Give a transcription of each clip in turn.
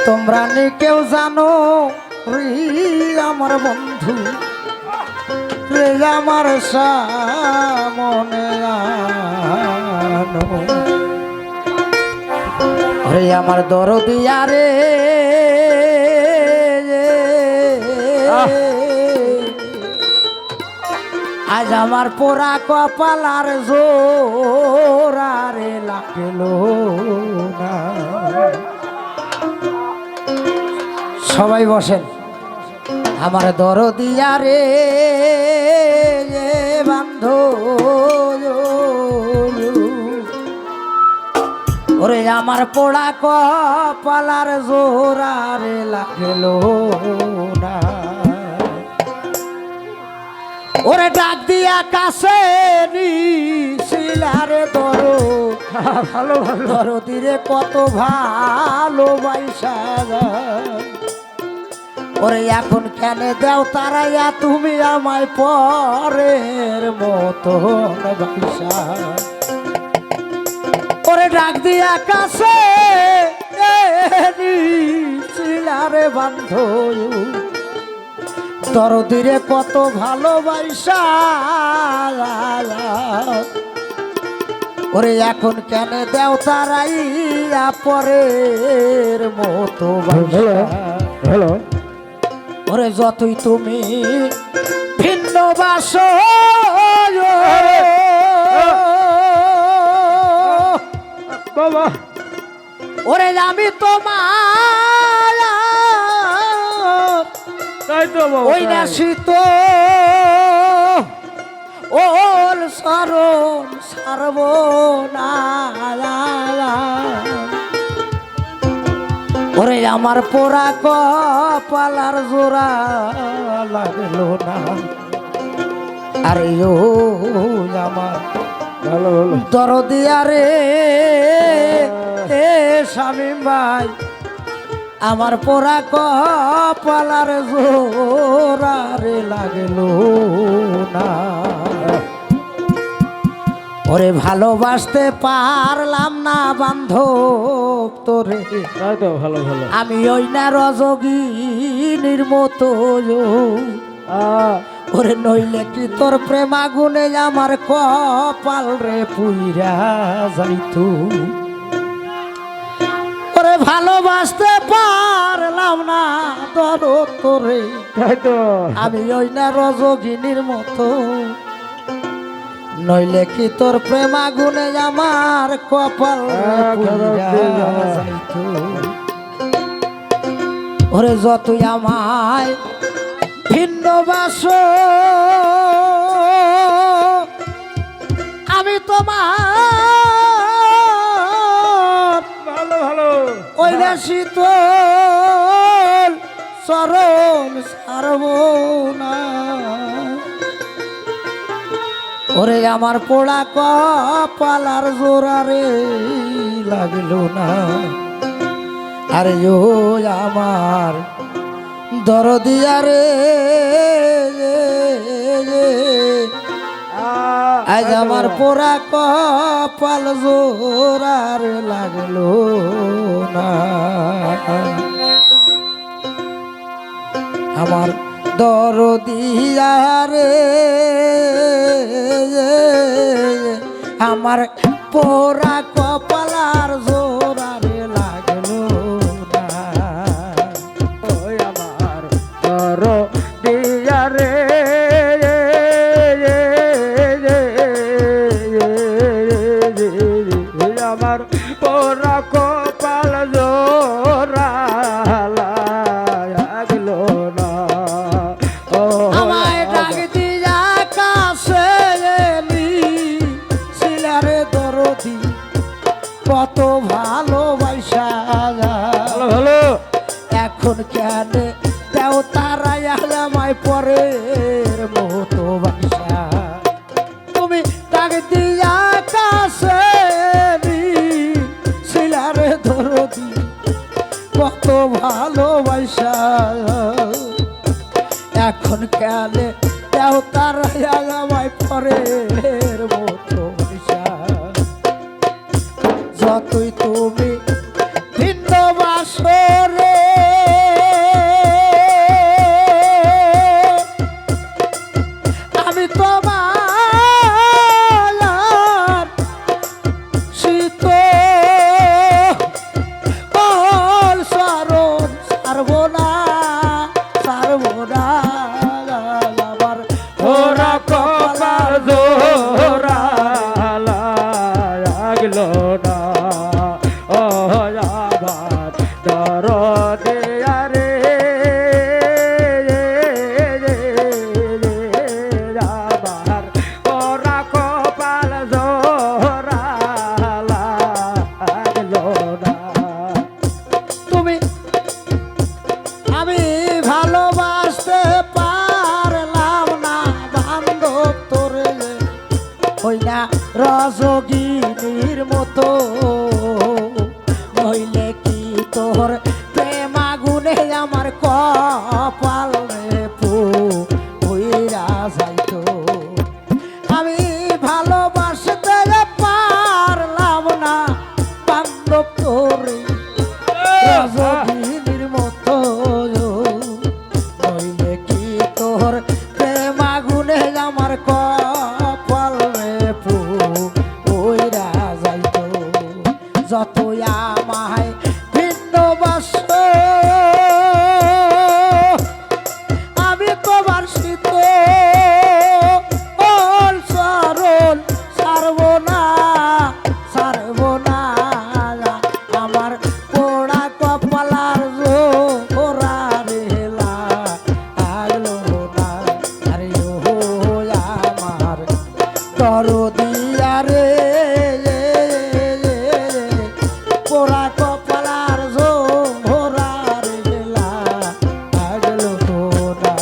তোমরা নি কেউ জানো রে আমার বন্ধু রে আমার সামনে আনো রে আমার দরদিয়া রে আজ আমার পোড়া কপালার জোরারে লাগলো না। সবাই বসেন। আমার দরদিয়া রে বান্ধ ওরে আমার পোড়া কপালার জোরারে লাগলো না। ওরে ডাক দিয়া কাছে নিছিলারে ধরো ভালো ভালো ধরো দিরে কত ভালোবাসা ওরে এখন কেন দেও তারাইয়া তুমি আমায় পরের মতো বাইসা ওরে ডাক দিয়া কাছে নিছিলারে বান্ধব দরদিরে কত ভালোবাসা ওরে এখন কেন দেও তারাইয়া পরের মতো হ্যালো ওরে যতই তুমি ভিন্ন বাস বাবা ওরে আমি তোমার তাই তো বাবা ওই না শীত ওর শরণ সারব না ওরে আমার পোড়া কপালার জোড়া লাগলো না। আরে ও আমার ভালো ভালো দরদিয়া রে শামীম ভাই আমার পোড়া কপালার জোরারে লাগলো না। ওরে ভালোবাসতে পারলাম না বান্ধব তোরে তাই তো ভালো ভালো আমি ওই না রজগীর মতো ওরে নইলে কি তোর প্রেম আগুনে আমার কপাল রে পুইরা যাইতু ওরে ভালোবাসতে পারলাম না ধরো তোরে তাই তো আমি ওই না রজগিনীর মতো নইলে কি তোর প্রেম আগুনে আমার কপাল যাইতো ওরে যতই আমায় ভিন্ন বাস আমি তোমার ভালো ভালো ওই না শীতল চরণ সারব না। ওরে আমার পোড়া কপালার জোরারে লাগলো না। আরে ও আমার দরদিয়া রে আজ আমার পোড়া কপাল জোরারে লাগলো না। আমার দরদিয়া রে আমার পোড়া কপালার জোরারে লাগলো না। ওই আমার ধরো দিয়া রে আমার পোড়া কপাল জোরা লাগলো না। আমায় ডাক দিয়া কাছে নিছিলারে দরদি কত ভালোবাসা ভালো ভালো এখন কেন দেও তারাই আমায় পরের মতো বাসা তুমি ডাক দিয়া কাছে নিছিলারে দরদি কত ভালোবাসা এখন কেন দেও তারাই আমায় পরের মতো বাসা যতই তুমি ভিন্ন বাসরে দরদিয়া রে আমার পোড়া কপাল জোড়া লাগলো না। তুমি আমি ভালোবাসতে পারলাম না বান্ধব তোরে হই না রজগিনীর মতো হইলে কি তোর প্রেম আগুনে আমার কপাল রে পুইরা যাইতো আমি ভালোবাসতে পারলাম না বান্ধব তোরে রজগিনীর মতো হইলে কি তোর প্রেম আগুনে আমার কপাল রে পুইরা যাইতো যতই আমায় ভিন্নবাসত আমি তোমার শীত চরণ ছাড়ব না আমার পোড়া কপালার জোড়া রেলা আগলো না আরে ও আমার দরদিয়া রে পোড়া কপালার জোড়া রেলা আগলো না।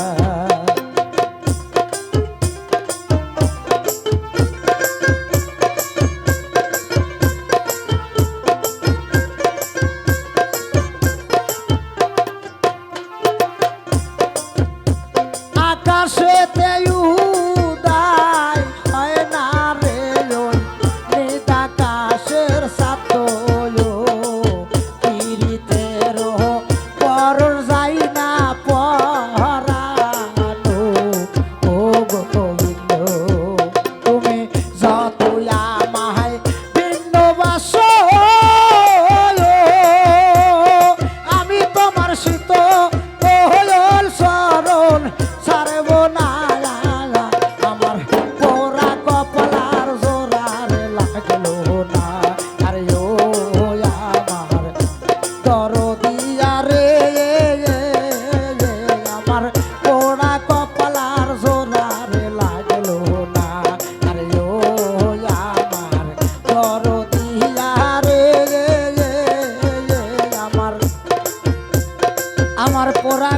আকাশেতে উদয় হয় না রে ওই নিত আকাশের সাতয় পীড়িতের পরশ যাই না পরানো ও গোবিন্দ তুমি যতই আমায় ভিন্নবাসো আমি তোমার শীত চরণ ছাড়ব না আমার পোড়া কপালার জোড়ার লাগলো না আরে ও আমার দরদিয়া রে আমার পোড়া কপালার জোড়ার লাগলো না আরে ও আমার দরদিয়া রে আমার পোড়া